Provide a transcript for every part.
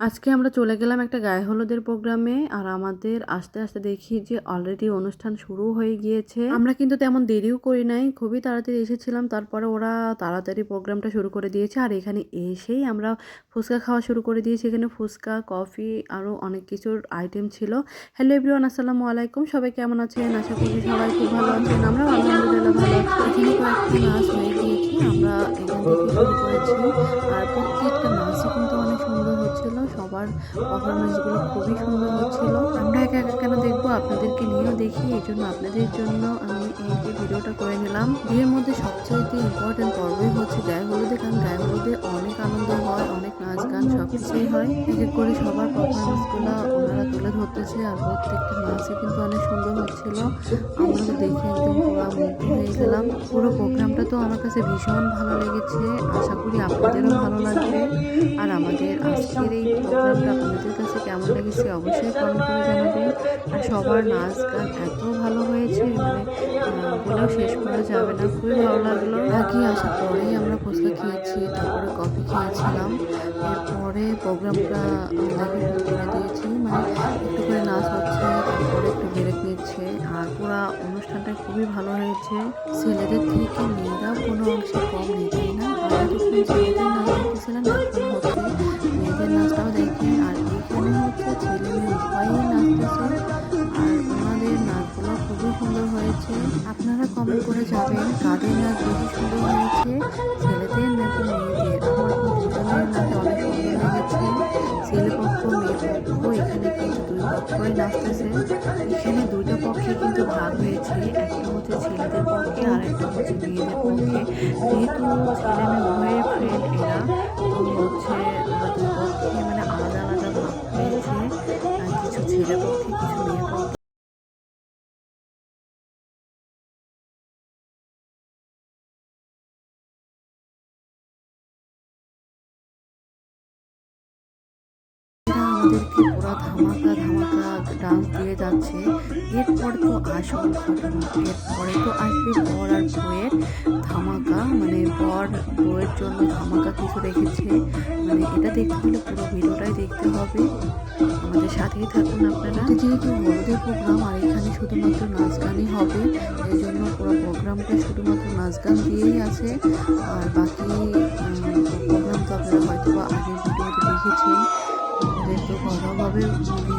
আজকে আমরা চলে গেলাম একটা গায়ে হলুদের প্রোগ্রামে। আর আমাদের আসতে আসতে দেখি যে অলরেডি অনুষ্ঠান শুরু হয়ে গিয়েছে। আমরা কিন্তু তেমন দেরিও করি নাই, খুবই তাড়াতাড়ি এসেছিলাম। তারপরে ওরা তাড়াতাড়ি প্রোগ্রামটা শুরু করে দিয়েছে। আর এখানে এসেই আমরা ফুচকা খাওয়া শুরু করে দিয়েছি। এখানে ফুচকা, কফি আরও অনেক কিছুর আইটেম ছিল। হ্যালো এভরিওয়ান, আসসালামু আলাইকুম। সবাই কেমন আছেন? আশা করছি সবাই খুব ভালো আছেন। আমরাও আলহামদুলিল্লাহ ভালো আছি। এখানে কয়েকটা নাচ হয়ে গিয়েছে, আমরা এখান থেকে শুরু করেছি। আর প্রত্যেকটা নাচই কিন্তু অনেক সুন্দর হচ্ছিল। সবার পারফরমেন্সগুলো খুবই সুন্দর হচ্ছিল। আমরা একা একা কেন দেখবো, আপনাদেরকে নিয়েও দেখি, এই জন্য আপনাদের জন্য আমি এই যে ভিডিওটা করে নিলাম। বিয়ের মধ্যে সবচেয়ে ইম্পর্টেন্ট পর্বই হচ্ছে গায়ে হলুদে, কারণ গায়ে হলুদে অনেক আনন্দ হয়, অনেক নাচ গান সব কিছুই হয়। এক এক করে সবার পারফরমেন্সগুলো ওনারা তুলে ধরতেছে। আর প্রত্যেকটা নাচই কিন্তু অনেক সুন্দর হচ্ছিল। আমরা তো দেখে একদম পুরো মুগ্ধ হয়ে গেলাম। পুরো প্রোগ্রামটা তো আমার কাছে ভীষণ ভালো লেগেছে। আশা করি আপনাদেরও ভালো লাগবে। আর আমাদের আজকের এই প্রোগ্রামটা আপনাদের কাছে কেমন লেগেছে অবশ্যই কমেন্ট করে জানাবেন। আর সবার নাচ গান এত ভালো হয়েছে, মানে বলেও শেষ করা যাবে না, খুবই ভালো লাগলো। আগে আসার পরেই আমরা ফুচকা খেয়েছি, তারপরে কফি খেয়েছিলাম। এরপরে প্রোগ্রামটা দেখে শুরু করে দিয়েছি, মানে একটু করে নাচ হচ্ছে, তারপরে একটু ব্রেক নিচ্ছে। আর পুরা অনুষ্ঠানটা খুবই ভালো হয়েছে। ছেলেদের থেকে মেয়েরাও কোনো অংশে কম নেই, তাই না? আমরা যখন ছেলেদের নাচ দেখতেছিলাম, এখন হচ্ছে মেয়েদের নাচটাও দেখেন। আর এখানে হচ্ছে ছেলে মেয়ে উভয়ই নাচতেছে। আর ওনাদের নাচগুলো খুবই সুন্দর হয়েছে। আপনারা কমেন্ট করে যাবেন কাদের নাচ বেশি সুন্দর হয়েছে, ছেলেদের নাকি মেয়েদের। আমার তো দুজনের নাচ অনেক সুন্দর লেগেছে। ছেলে পক্ষ মেয়ে পক্ষ এখানে কিন্তু দুই পক্ষই নাচতেছে। এখানে দুইটা পক্ষে কিন্তু ভাগ হয়েছে, একটা হচ্ছে ছেলেদের পক্ষে আর একটা হচ্ছে মেয়েদের পক্ষে। যেহেতু ছেলে মেয়ে উভয়ের ফ্রেন্ড এরা, তো হচ্ছে ওরা দুই পক্ষে মানে আলাদা আলাদা ভাগ হয়েছে। কিছু ছেলে পক্ষে, কিছু মেয়ে পক্ষে। এরা আমাদেরকে পুরা ধামাকা ধামাকা ডান্স দিয়ে যাচ্ছে। এরপর তো আসল ঘটনা, এরপরে তো আসবে বর আর বউয়ের ধামাকা, মানে বর বউয়ের জন্য ধামাকা কিছু রেখেছে। মানে এটা দেখতে হলে পুরো ভিডিওটাই দেখতে হবে, আমাদের সাথেই থাকুন আপনারা। এটা যেহেতু হলুদের প্রোগ্রাম আর এখানে শুধুমাত্র নাচ গানই হবে, এই জন্য পুরো প্রোগ্রামটা শুধুমাত্র নাচ গান দিয়েই আছে। আর বাকি প্রোগ্রাম তো আপনারা হয়তো বা আগের ভিডিওতে দেখেছেন। ওদের তো ঘরোয়াভাবে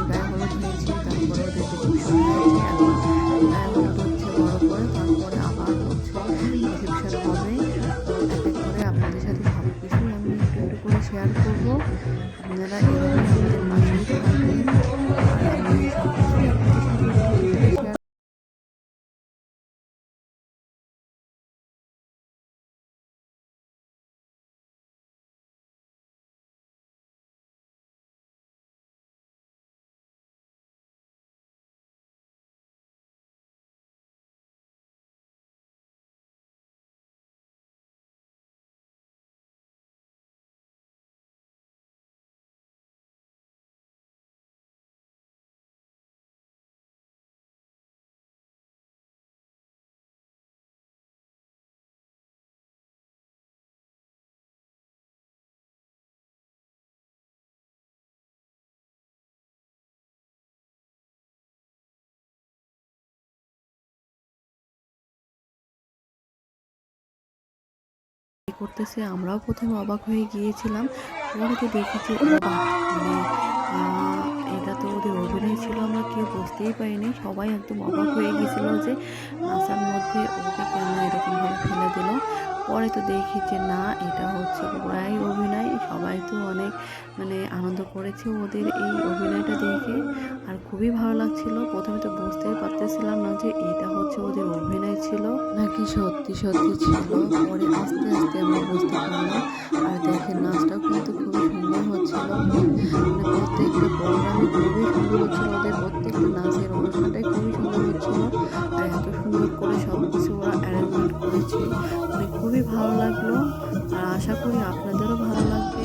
গায়ে হলুদ হয়েছে, তারপরে ওদের রিসেপশন হয়েছে। এখন গায়ে হলুদ হচ্ছে বড় করে, তারপরে আবার হচ্ছে রিসেপশন হবে। তো এক এক করে আপনাদের সাথে সব কিছুই আমি একটু একটু করে শেয়ার করবো। আপনারা এভাবে আমাদের পাশেই থাকবেন। আর আমি সব কিছুই আপনাদের সাথে একটু একটু করে শেয়ার। করতেছে, আমরাও প্রথমে অবাক হয়ে গিয়েছিলাম। পরে তো দেখেছি অবাক, মানে এটা তো ওদের অভিনয় ছিল, আমরা কেউ বুঝতেই পারিনি। সবাই একদম অবাক হয়ে গেছিল যে নাচার মধ্যে ওকে কেন এরকমভাবে ফেলে দিল। পরে তো দেখি যে না, এটা হচ্ছে পুরাই অভিনয়। সবাই তো অনেক মানে আনন্দ করেছে ওদের এই অভিনয়টা দেখে। আর খুবই ভালো লাগছিল। প্রথমে তো বুঝতেই পারতেছিলাম না যে এটা হচ্ছে ওদের অভিনয় ছিল নাকি সত্যি সত্যি ছিল। পরে আস্তে আস্তে আমরা বুঝতে পারলাম। আর দেখেন নাচটাও কিন্তু খুবই সুন্দর হচ্ছিল, মানে প্রত্যেকটা প্রোগ্রামই খুবই সুন্দর হচ্ছিল। ওদের প্রত্যেকটা নাচের অনুষ্ঠানটাই খুবই সুন্দর হচ্ছিল। আর এত সুন্দর করে সব কিছু ওরা অ্যারেঞ্জমেন্ট করেছে, মানে খুবই ভালো লাগলো। আর আশা করি আপনাদেরও ভালো লাগবে।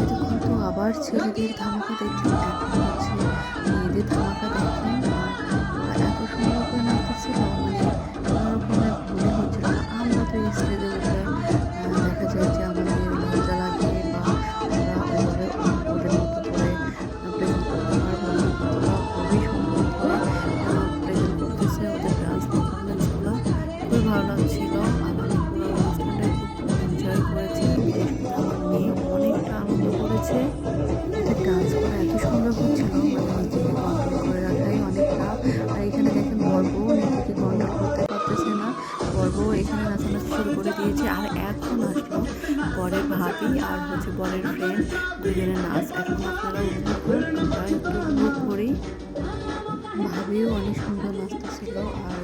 এতক্ষণ তো আবার ছেলেদের ধামাকা দেখলাম, এখন হচ্ছে মেয়েদের ধামাকা দেখলাম। আর ওরা এত সুন্দর করে নাচতেছিল, মানে কোনো রকমের ভুলই হচ্ছিল না। আমরা তো স্টেজে উঠলে দেখা যায় যে আমাদের লজ্জা লাগে, বা আমরা ওভাবে ওদের মতো হচ্ছে। ডান্স করা এত সুন্দর হচ্ছিল, মানে নিজেকে কন্ট্রোল করে রাখাই অনেক টাফ। আর এখানে দেখেন বর্বও নিজেকে কন্ট্রোল করতে পারতেছে না, বর্বও এখানে নাচানাচি শুরু করে দিয়েছে। আর এখন আসলো বরের ভাবি আর হচ্ছে বরের ফ্রেন্ড, দুজনের নাচ। এখন আপনারা উপভোগ করুন, আমরা একটু উপভোগ করি। ভাবিও অনেক সুন্দর নাচতেছিল আর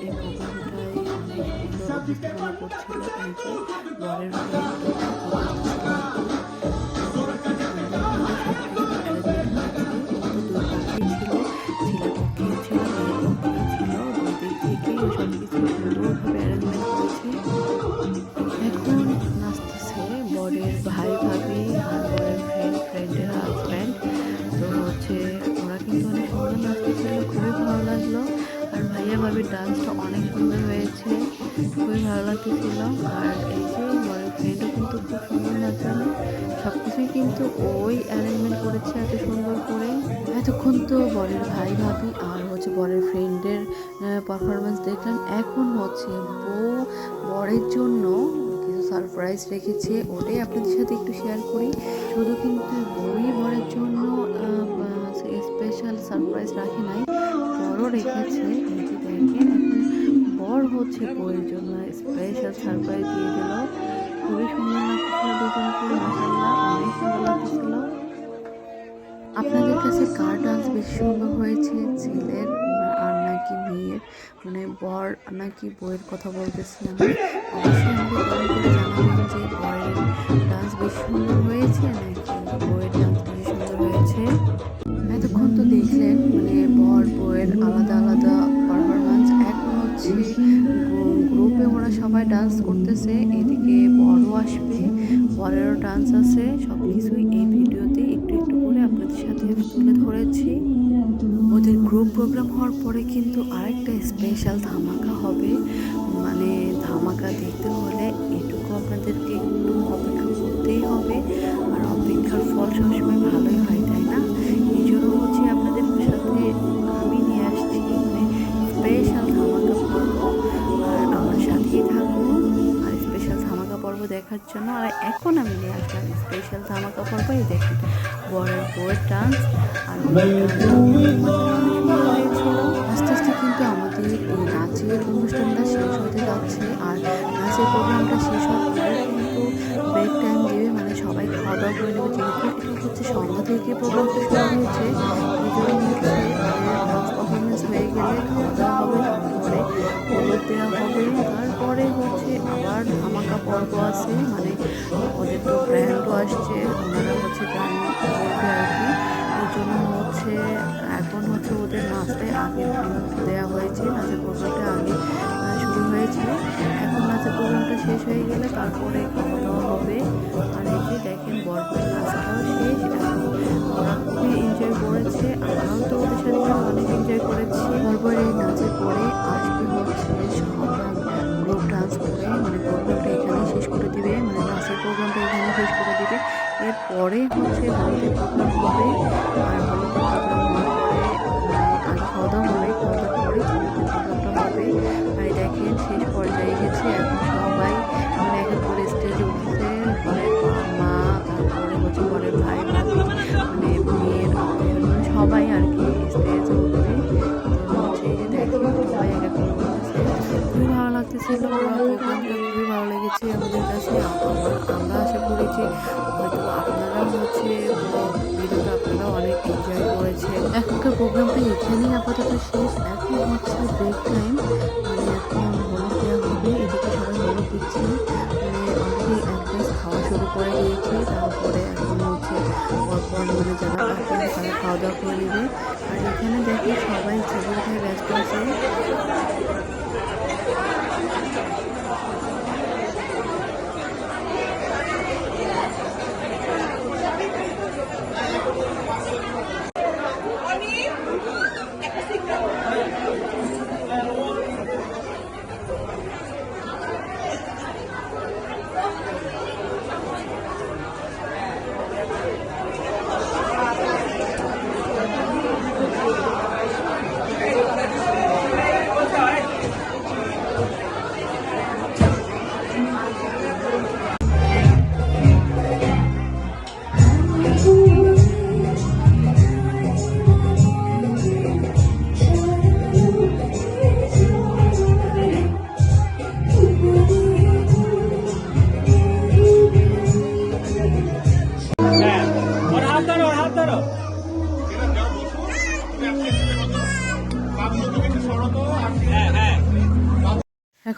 এই প্রোগ্রামটাই অনেক সুন্দর উপস্থাপনা করছিল। এই যে বরের এখন নাচতেছে বরের ভাই ভাবি আর বরের ফ্রেন্ডের হাজব্যান্ড। তো হচ্ছে ওরা কিন্তু অনেক সুন্দর নাচতেছিল, খুবই ভালো লাগলো। আর ভাইয়া ভাবির ডান্সটা অনেক সুন্দর হয়েছে, খুবই ভালো লাগতেছিল। আর এই যে বরের ফ্রেন্ডও কিন্তু খুব সুন্দর নাচালো, সব কিছুই কিন্তু ওই অ্যারেঞ্জমেন্ট করেছে এত সুন্দর করে। এতক্ষণ তো বরের ভাই ভাবি আর হচ্ছে বরের ফ্রেন্ডের পারফরমেন্স দেখলেন। এখন হচ্ছে বউ বরের জন্য কিছু সারপ্রাইজ রেখেছে, ওটাই আপনাদের সাথে একটু শেয়ার করি। শুধু কিন্তু বউই বরের জন্য স্পেশাল সারপ্রাইজ রাখে নাই, বড়ও রেখেছে। এই যে দেখেন এখন বর হচ্ছে বউয়ের জন্য স্পেশাল সারপ্রাইজ দিয়ে দিল। খুবই সুন্দর লাগতেছিল দুজনকে, মাশাআল্লাহ অনেক সুন্দর লাগতেছিল। আপনাদের কাছে কার ডান্স বেশি সুন্দর হয়েছে, ছেলের আর নাকি মেয়ের? মানে বর নাকি বইয়ের কথা বলতেছি আমি। অবশ্যই আমাকে কমেন্ট করে জানাবেন যে বরের ডান্স বেশি সুন্দর হয়েছে নাকি বইয়ের ডান্স বেশি সুন্দর হয়েছে। এতক্ষণ তো দেখলেন মানে বর বইয়ের আলাদা আলাদা পারফরমেন্স। এখন হচ্ছে গ্রুপে ওরা সবাই ডান্স করতেছে, এদিকে বড়ও আসবে, বরেরও ডান্স আছে। সব কিছুই এই ভিডিওতে একটু একটু করে আপনাদের সাথে তুলে ধরেছি। ওদের গ্রুপ প্রোগ্রাম হওয়ার পরে কিন্তু আরেকটা স্পেশাল ধামাকা হবে। মানে ধামাকা দেখতে হলে এটুকু আপনাদেরকে একটু অপেক্ষা করতেই হবে। আর অপেক্ষার ফল সবসময় ভালোই হয়, তাই না? এই জন্য হচ্ছে আপনাদের সাথে আমি নিয়ে আসছি মানে স্পেশাল ধামাকা পর্ব। আর আমার সাথেই থাকবো আর স্পেশাল ধামাকা পর্ব দেখার জন্য। আর এখন আমি নিয়ে আসলাম স্পেশাল ধামাকা পর্ব। এই দেখেন বরের বউয়ের ডান্স আর হয়েছিল। আস্তে আস্তে কিন্তু আমাদের এই নাচের অনুষ্ঠানটা শেষ হতে যাচ্ছে। আর নাচের প্রোগ্রামটা শেষ হওয়ার পরে কিন্তু ব্রেক টাইম দেবে, মানে সবাই খাওয়া দাওয়া করে নেবে। যেহেতু এটা হচ্ছে সন্ধ্যা থেকে প্রোগ্রামটা শুরু হয়েছে, এই জন্য হচ্ছে ডান্স পারফরমেন্স হয়ে গেলে খাওয়া দাওয়া হবে, তারপরে হলুদ দেওয়া হবে, তারপরে হচ্ছে আবার ধামাকা পর্ব আছে। মানে ওদের তো ব্র্যান্ডও আসছে, ওনারা হচ্ছে গান করবে আর কি। এই জন্য হচ্ছে এখন হচ্ছে ওদের নাচটাই আগে দেওয়া হয়েছে, নাচের প্রোগ্রামটা আগে শুরু হয়েছে। এখন নাচের প্রোগ্রামটা শেষ হয়ে গেলে তারপরে খাওয়া দাওয়া হবে। আর এই যে দেখেন বরপর নাচটাও শেষ। এখন ওরা খুবই এনজয় করেছে, আমরাও তো ওদের সাথে অনেক এনজয় করেছি। বরপর এই নাচের পরে আসবে হচ্ছে সবাই গ্রুপ ডান্স করে, মানে প্রোগ্রামটা এখানে শেষ করে দিবে, মানে নাচের প্রোগ্রামটা এখানে শেষ করে দিবে। এরপরে হচ্ছে হলুদের প্রোগ্রাম হবে। আর হলুদের প্রোগ্রাম হওয়ার পরে আগে খাওয়া দাওয়া হবে, খাওয়া দাওয়ার পরে হলুদের প্রোগ্রামটা হবে। আর দেখেন শেষ পর্যায়ে গেছে, এখন সবাই মানে এক এক করে স্টেজে উঠছে। ঘরের মা, তারপরে হচ্ছে ঘরের ভাই ভাবি, মানে মেয়ের মানে সবাই আর কি স্টেজে উঠবে। তো হচ্ছে এই যে দেখেন সবাই এক এক করে উঠতেছে, খুবই ভালো লাগতেছিল। প্রোগ্রামটা খুবই ভালো লেগেছে আমাদের কাছে। আমরা আশা করি যে হয়তো আপনারাও হচ্ছে ভিডিওটা আপনারা অনেক এনজয় করেছেন। এখনকার প্রোগ্রামটা এখানেই আপাতত শেষ। এখন হচ্ছে ব্রেক টাইম, মানে এখন হলুদ দেওয়া হবে। এদিকে সবাই হলুদ দিচ্ছে, মানে অলরেডি অ্যাডভান্স খাওয়া শুরু করে দিয়েছে। তারপরে এখন হচ্ছে পরপর মানে যারা আসবে তারা খাওয়া দাওয়া করে নেবে। আর এখানে দেখে সবাই ছবি উঠায় ব্যস্ত আছে।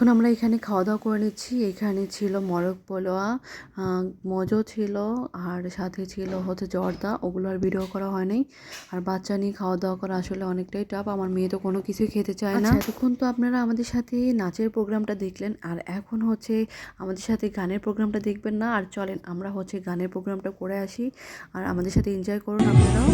এখন আমরা এখানে খাওয়া দাওয়া করে নিচ্ছি। এখানে ছিল মরক পোলোয়া, মজো ছিল, আর সাথে ছিল হচ্ছে জর্দা। ওগুলো আর ভিডিও করা হয় নাই। আর বাচ্চা নিয়ে খাওয়া দাওয়া করা আসলে অনেকটাই টাফ। আমার মেয়ে তো কোনো কিছুই খেতে চায় না। এতক্ষণ তো আপনারা আমাদের সাথে নাচের প্রোগ্রামটা দেখলেন, আর এখন হচ্ছে আমাদের সাথে গানের প্রোগ্রামটা দেখবেন না। আর চলেন আমরা হচ্ছে গানের প্রোগ্রামটা করে আসি, আর আমাদের সাথে এনজয় করুন আপনারাও।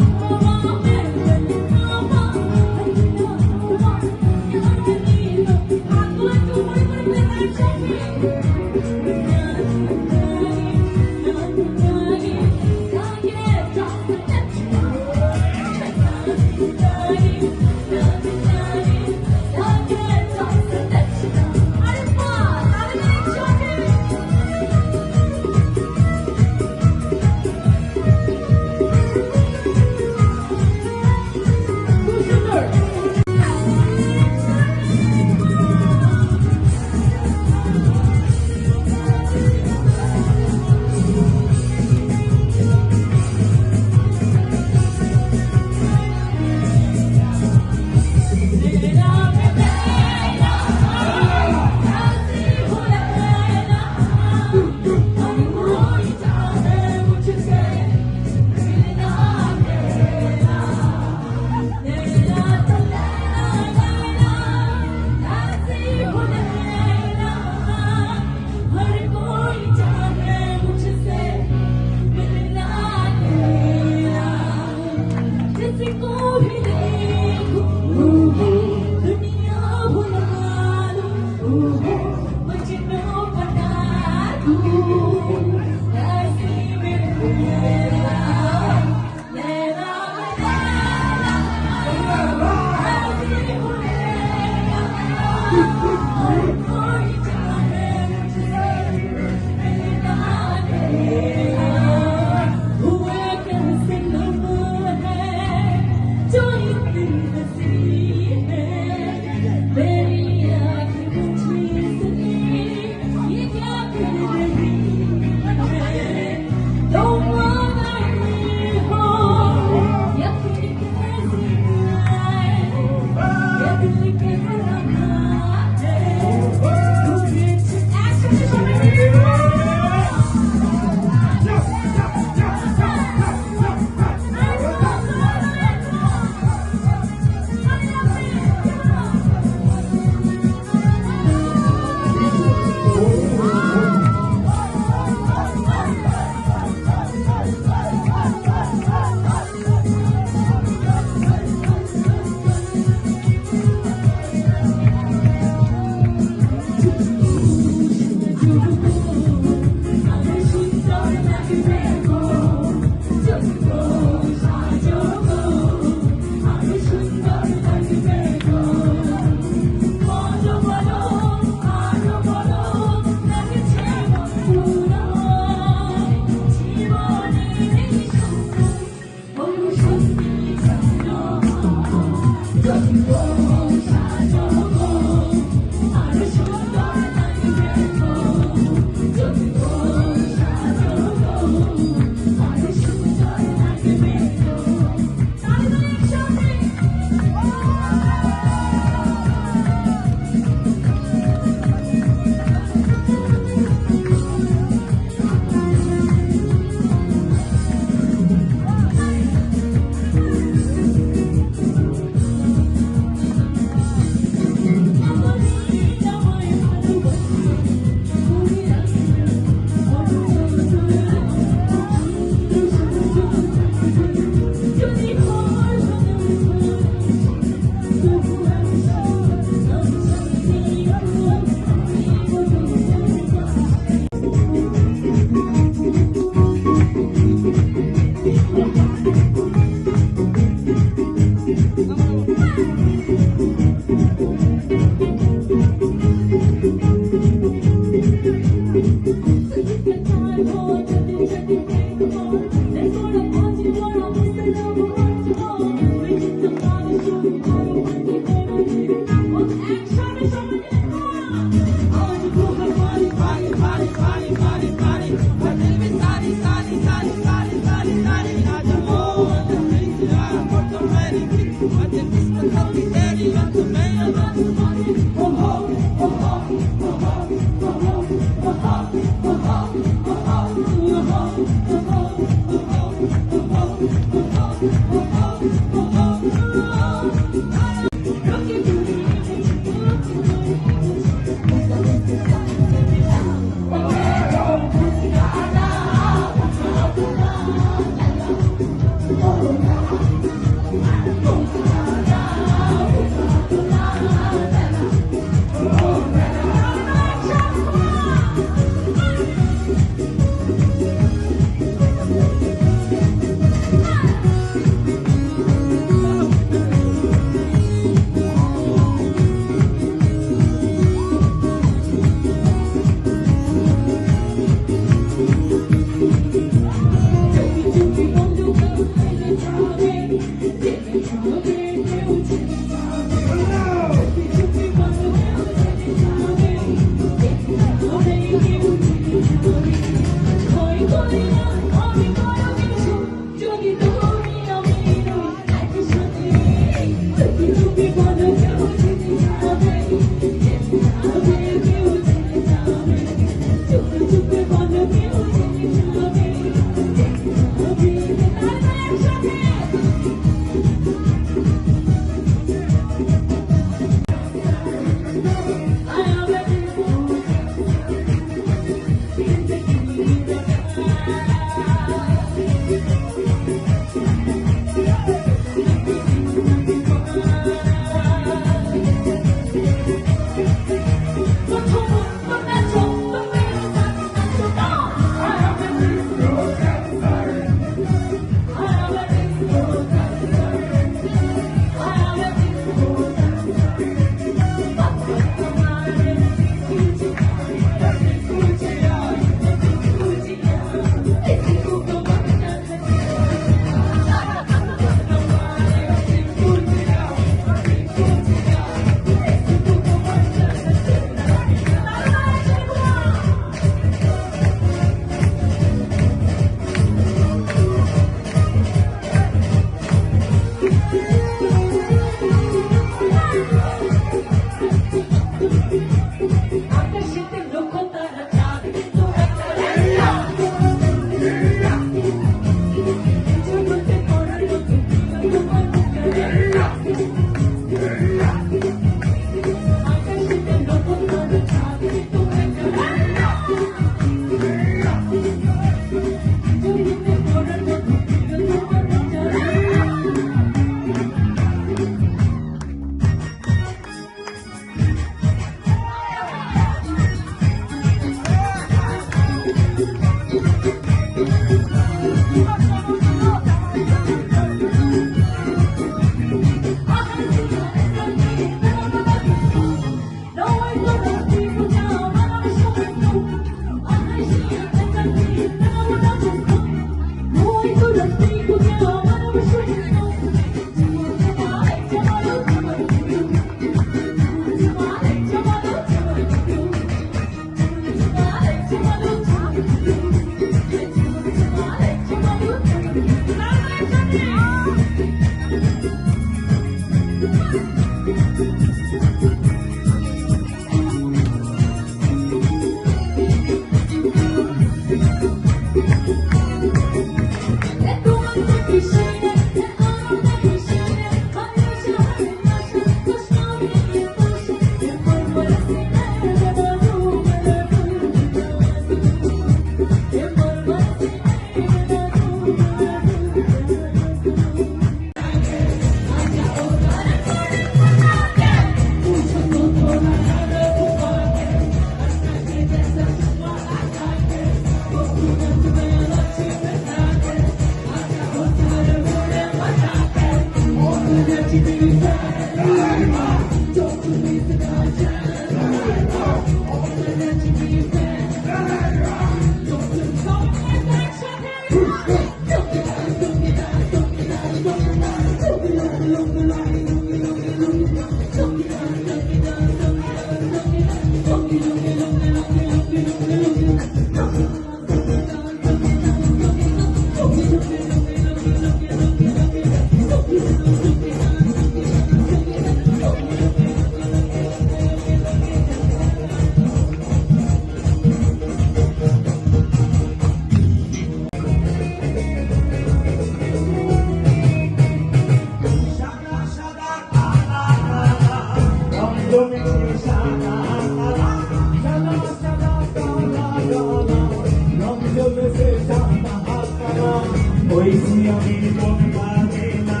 হইছি আমি বন্ধা মেলা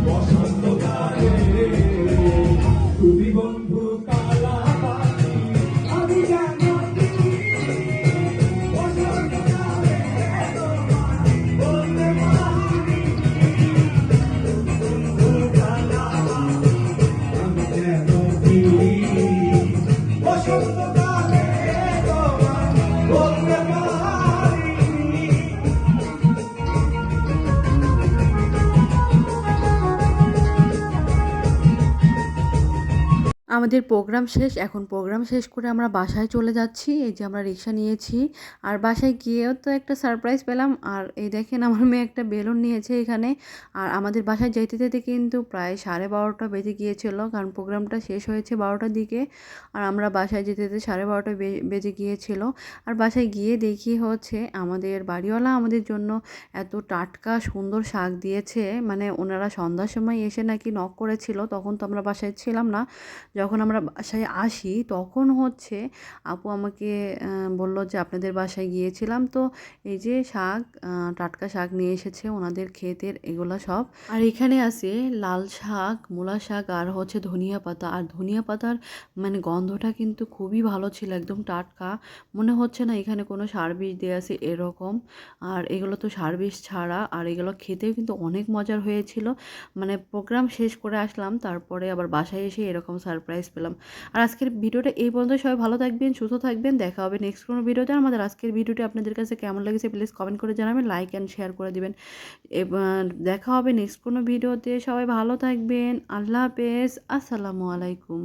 বসন্তকালে তুমি বন্ধু কালা পাখি আমি যেন বসন্তকালে বলতে পারি বন্ধু কালা আমি যেন বসন্তকালে বলতে পারি। আমাদের প্রোগ্রাম শেষ। এখন প্রোগ্রাম শেষ করে আমরা বাসায় চলে যাচ্ছি। এই যে আমরা রিক্সা নিয়েছি, আর বাসায় গিয়েও তো একটা সারপ্রাইজ পেলাম। আর এই দেখেন আমার মেয়ে একটা বেলুন নিয়েছে এখানে। আর আমাদের বাসায় যেতে যেতে কিন্তু প্রায় 12:30 বেজে গিয়েছিল, কারণ প্রোগ্রামটা শেষ হয়েছে 12টার দিকে। আর আমরা বাসায় যেতে যেতে 12:30 বেজে গিয়েছিল। আর বাসায় গিয়ে দেখি হচ্ছে আমাদের বাড়িওয়ালা আমাদের জন্য এত টাটকা সুন্দর শাক দিয়েছে। মানে ওনারা সন্ধ্যার সময় এসে নাকি নক করেছিল, তখন তো আমরা বাসায় ছিলাম না। যখন আমরা বাসায় আসি তখন হচ্ছে আপু আমাকে বলল যে আপনাদের বাসায় গিয়েছিলাম, তো এই যে শাক, টাটকা শাক নিয়ে এসেছে ওনাদের ক্ষেতের, এগুলো সব। আর এখানে আছে লাল শাক, মূলা শাক, আর হচ্ছে ধনিয়া পাতা। আর ধনিয়া পাতার মানে গন্ধটা কিন্তু খুবই ভালো ছিল, একদম টাটকা, মনে হচ্ছে না এখানে কোনো সার বিষ দেওয়া আছে এরকম। আর এগুলো তো সার বিষ ছাড়া, আর এগুলো খেতেও কিন্তু অনেক মজার হয়েছিল। মানে প্রোগ্রাম শেষ করে আসলাম, তারপরে আবার বাসায় এসে এরকম সারপ্রাইজ পেলাম। আর আজকের ভিডিওটা এই পর্যন্ত। সবাই ভালো থাকবেন, সুস্থ থাকবেন, দেখা হবে নেক্সট কোনো ভিডিওতে। আমাদের আজকের ভিডিওটি আপনাদের কাছে কেমন লেগেছে প্লিজ কমেন্ট করে জানাবেন, লাইক অ্যান্ড শেয়ার করে দিবেন। এবার দেখা হবে নেক্সট কোনো ভিডিওতে। সবাই ভালো থাকবেন, আল্লাহ হাফেজ, আসসালামু আলাইকুম।